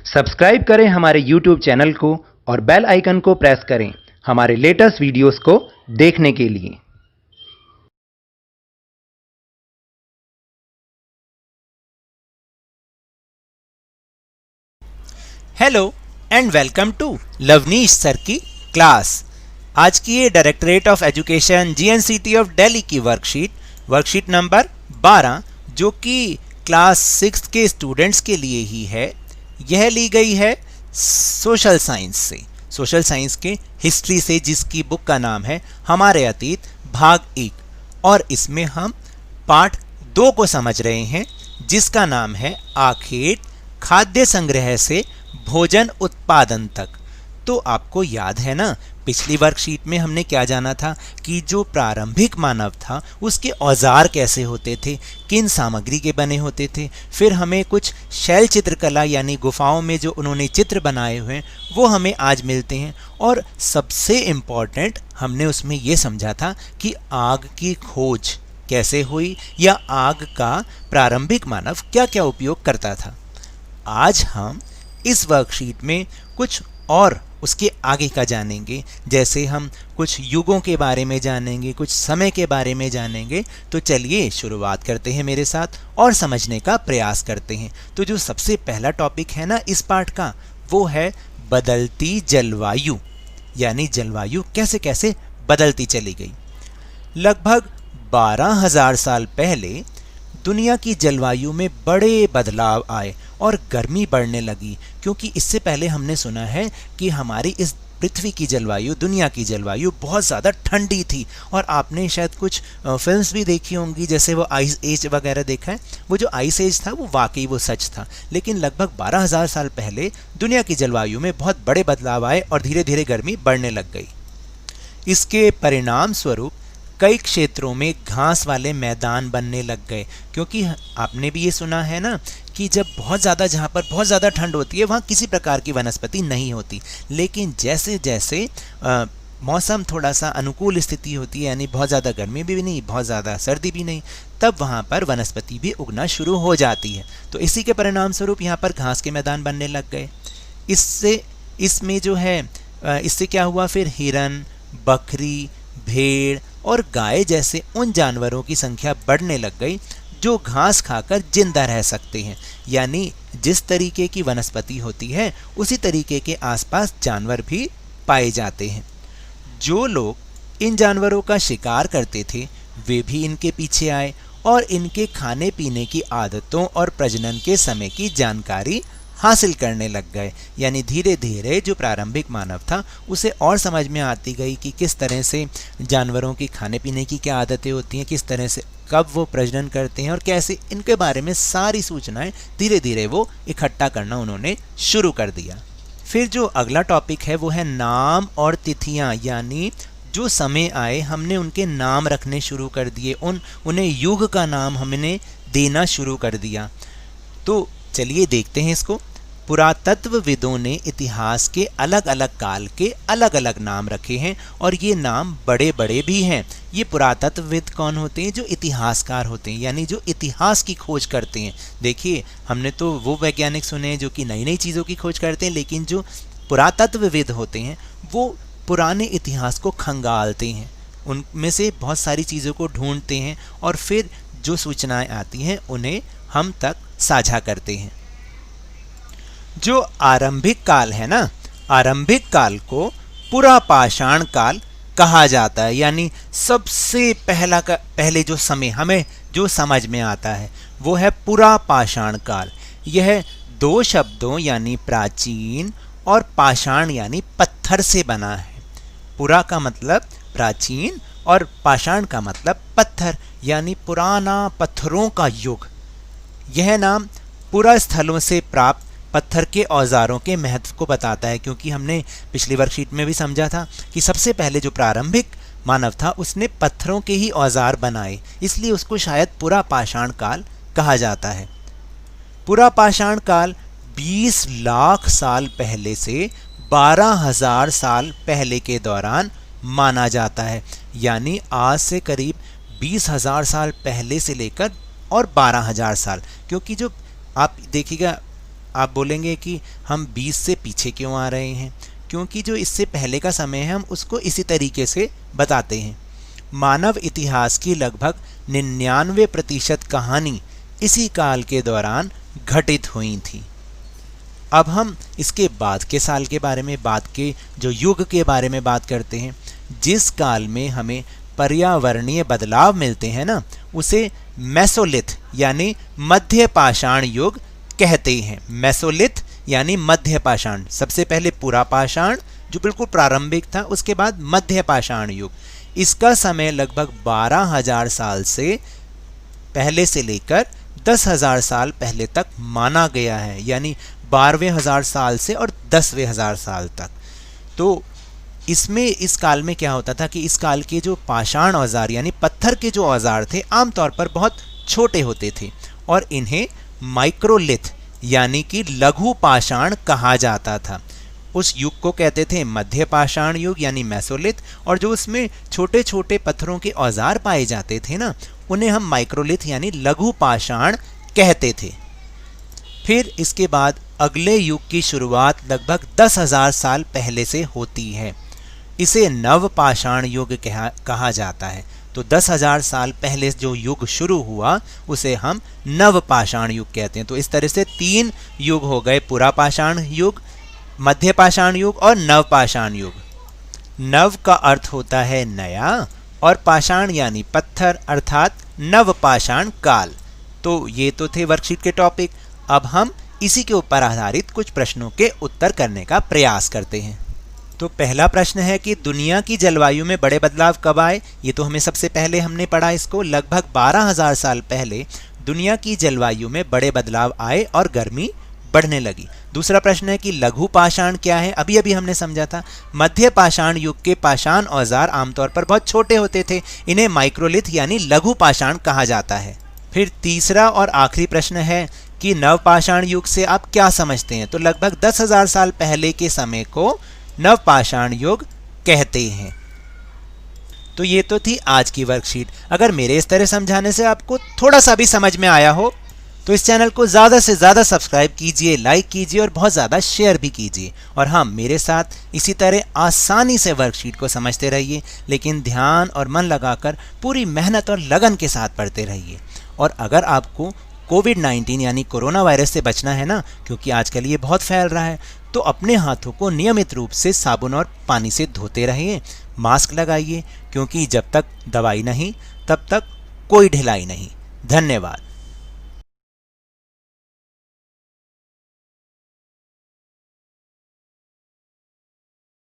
Subscribe करें हमारे YouTube channel को और बेल आइकन को प्रेस करें हमारे लेटेस्ट वीडियोस को देखने के लिए। Hello and welcome to Lavneesh sir की क्लास। आज की ये directorate of education GNCT of Delhi की वर्कशीट नंबर 12 जो कि क्लास 6 के स्टूडेंट्स के लिए ही है, यह ली गई है सोशल साइंस के हिस्ट्री से, जिसकी बुक का नाम है हमारे अतीत भाग 1। और इसमें हम पार्ट 2 को समझ रहे हैं, जिसका नाम है आखेट खाद्य संग्रह से भोजन उत्पादन तक। तो आपको याद है ना, पिछली वर्कशीट में हमने क्या जाना था कि जो प्रारंभिक मानव था उसके औजार कैसे होते थे, किन सामग्री के बने होते थे। फिर हमें कुछ शैल चित्रकला यानी गुफाओं में जो उन्होंने चित्र बनाए हुए हैं वो हमें आज मिलते हैं। और सबसे इम्पॉर्टेंट हमने उसमें ये समझा था कि आग की खोज कैसे हुई या आग का प्रारंभिक मानव क्या क्या उपयोग करता था। आज हम इस वर्कशीट में कुछ और उसके आगे का जानेंगे, जैसे हम कुछ युगों के बारे में जानेंगे, कुछ समय के बारे में जानेंगे। तो चलिए शुरुआत करते हैं मेरे साथ और समझने का प्रयास करते हैं। तो जो सबसे पहला टॉपिक है ना इस पार्ट का, वो है बदलती जलवायु, यानी जलवायु कैसे कैसे बदलती चली गई। लगभग 12,000 साल पहले दुनिया की जलवायु में बड़े बदलाव आए और गर्मी बढ़ने लगी, क्योंकि इससे पहले हमने सुना है कि हमारी इस पृथ्वी की जलवायु, दुनिया की जलवायु बहुत ज़्यादा ठंडी थी। और आपने शायद कुछ फिल्म्स भी देखी होंगी, जैसे वो आइस एज वगैरह देखा है। वो जो आइस एज था वो वाकई वो सच था, लेकिन लगभग 12,000 साल पहले दुनिया की जलवायु में बहुत बड़े बदलाव आए और धीरे धीरे गर्मी बढ़ने लग गई। इसके परिणाम स्वरूप कई क्षेत्रों में घास वाले मैदान बनने लग गए, क्योंकि आपने भी ये सुना है ना कि जब जहाँ पर बहुत ज़्यादा ठंड होती है वहाँ किसी प्रकार की वनस्पति नहीं होती। लेकिन जैसे जैसे मौसम थोड़ा सा अनुकूल स्थिति होती है, यानी बहुत ज़्यादा गर्मी भी नहीं, बहुत ज़्यादा सर्दी भी नहीं, तब वहाँ पर वनस्पति भी उगना शुरू हो जाती है। तो इसी के परिणाम स्वरूप यहाँ पर घास के मैदान बनने लग गए। इसमें जो है इससे क्या हुआ, फिर हिरन, बकरी, भेड़ और गाय जैसे उन जानवरों की संख्या बढ़ने लग गई जो घास खाकर जिंदा रह सकते हैं। यानी जिस तरीके की वनस्पति होती है उसी तरीके के आसपास जानवर भी पाए जाते हैं। जो लोग इन जानवरों का शिकार करते थे वे भी इनके पीछे आए और इनके खाने पीने की आदतों और प्रजनन के समय की जानकारी हासिल करने लग गए। यानी धीरे धीरे जो प्रारंभिक मानव था उसे और समझ में आती गई कि किस तरह से जानवरों की खाने पीने की क्या आदतें होती हैं, किस तरह से कब वो प्रजनन करते हैं और कैसे, इनके बारे में सारी सूचनाएं धीरे धीरे वो इकट्ठा करना उन्होंने शुरू कर दिया। फिर जो अगला टॉपिक है वो है नाम और तिथियां, यानी जो समय आए हमने उनके नाम रखने शुरू कर दिए, उन्हें युग का नाम हमने देना शुरू कर दिया। तो चलिए देखते हैं इसको। पुरातत्वविदों ने इतिहास के अलग अलग काल के अलग अलग नाम रखे हैं और ये नाम बड़े बड़े भी हैं। ये पुरातत्वविद कौन होते हैं? जो इतिहासकार होते हैं, यानी जो इतिहास की खोज करते हैं। देखिए, हमने तो वो वैज्ञानिक सुने हैं जो कि नई नई चीज़ों की खोज करते हैं, लेकिन जो पुरातत्वविद होते हैं वो पुराने इतिहास को खंगालते हैं, उनमें से बहुत सारी चीज़ों को ढूंढते हैं और फिर जो सूचनाएं आती हैं उन्हें हम तक साझा करते हैं। जो आरंभिक काल है ना, आरंभिक काल को पुरापाषाण काल कहा जाता है। यानी सबसे पहले जो समय हमें जो समझ में आता है वो है पुरापाषाण काल। यह दो शब्दों यानी प्राचीन और पाषाण यानी पत्थर से बना है। पुरा का मतलब प्राचीन और पाषाण का मतलब पत्थर, यानी पुराना पत्थरों का युग। यह नाम पुरा स्थलों से प्राप्त पत्थर के औजारों के महत्व को बताता है, क्योंकि हमने पिछली वर्कशीट में भी समझा था कि सबसे पहले जो प्रारंभिक मानव था उसने पत्थरों के ही औजार बनाए, इसलिए उसको शायद पुरापाषाण काल कहा जाता है। पुरापाषाण काल 20 लाख साल पहले से 12,000 साल पहले के दौरान माना जाता है। यानी आज से करीब 20,000 साल पहले से लेकर और 12,000 साल, क्योंकि जो आप देखिएगा आप बोलेंगे कि हम 20 से पीछे क्यों आ रहे हैं, क्योंकि जो इससे पहले का समय है हम उसको इसी तरीके से बताते हैं। मानव इतिहास की लगभग 99% कहानी इसी काल के दौरान घटित हुई थी। अब हम इसके बाद के साल के बारे में, बाद के जो युग के बारे में बात करते हैं। जिस काल में हमें पर्यावरणीय बदलाव मिलते हैं ना, उसे मेसोलिथ यानी मध्य पाषाण युग कहते हैं। मेसोलिथ यानी मध्य पाषाण, सबसे पहले पुरा पाषाण जो बिल्कुल प्रारंभिक था, उसके बाद मध्य पाषाण युग। इसका समय लगभग 12,000 साल से पहले से लेकर 10,000 साल पहले तक माना गया है, यानी 12वें हजार साल से और 10वें हजार साल तक। तो इसमें इस काल में क्या होता था कि इस काल के जो पाषाण औजार यानी पत्थर के जो औजार थे आमतौर पर बहुत छोटे होते थे और इन्हें माइक्रोलिथ यानी कि लघु पाषाण कहा जाता था। उस युग को कहते थे मध्य पाषाण युग यानी मेसोलिथ, और जो उसमें छोटे छोटे पत्थरों के औजार पाए जाते थे ना, उन्हें हम माइक्रोलिथ यानी लघु पाषाण कहते थे। फिर इसके बाद अगले युग की शुरुआत लगभग 10,000 साल पहले से होती है। इसे नव पाषाण युग कहा जाता है। तो 10,000 साल पहले जो युग शुरू हुआ उसे हम नव पाषाण युग कहते हैं। तो इस तरह से 3 युग हो गए, पुरा पाषाण युग, मध्य पाषाण युग और नव पाषाण युग। नव का अर्थ होता है नया और पाषाण यानी पत्थर अर्थात नव पाषाण काल। तो ये तो थे वर्कशीट के टॉपिक। अब हम इसी के ऊपर आधारित कुछ प्रश्नों के उत्तर करने का प्रयास करते हैं। तो पहला प्रश्न है कि दुनिया की जलवायु में बड़े बदलाव कब आए। ये तो हमें सबसे पहले हमने पढ़ा इसको, लगभग 12,000 साल पहले दुनिया की जलवायु में बड़े बदलाव आए और गर्मी बढ़ने लगी। दूसरा प्रश्न है कि लघु पाषाण क्या है। अभी अभी हमने समझा था मध्य पाषाण युग के पाषाण औजार आमतौर पर बहुत छोटे होते थे, इन्हें माइक्रोलिथ यानी लघु पाषाण कहा जाता है। फिर तीसरा और आखिरी प्रश्न है कि नव पाषाण युग से आप क्या समझते हैं। तो लगभग 10,000 साल पहले के समय को नव पाषाण युग कहते हैं। तो ये तो थी आज की वर्कशीट। अगर मेरे इस तरह समझाने से आपको थोड़ा सा भी समझ में आया हो तो इस चैनल को ज़्यादा से ज़्यादा सब्सक्राइब कीजिए, लाइक कीजिए और बहुत ज़्यादा शेयर भी कीजिए। और हाँ, मेरे साथ इसी तरह आसानी से वर्कशीट को समझते रहिए, लेकिन ध्यान और मन लगाकर पूरी मेहनत और लगन के साथ पढ़ते रहिए। और अगर आपको कोविड-19 यानी कोरोना वायरस से बचना है ना, क्योंकि आजकल ये बहुत फैल रहा है, तो अपने हाथों को नियमित रूप से साबुन और पानी से धोते रहिए, मास्क लगाइए, क्योंकि जब तक दवाई नहीं तब तक कोई ढिलाई नहीं। धन्यवाद।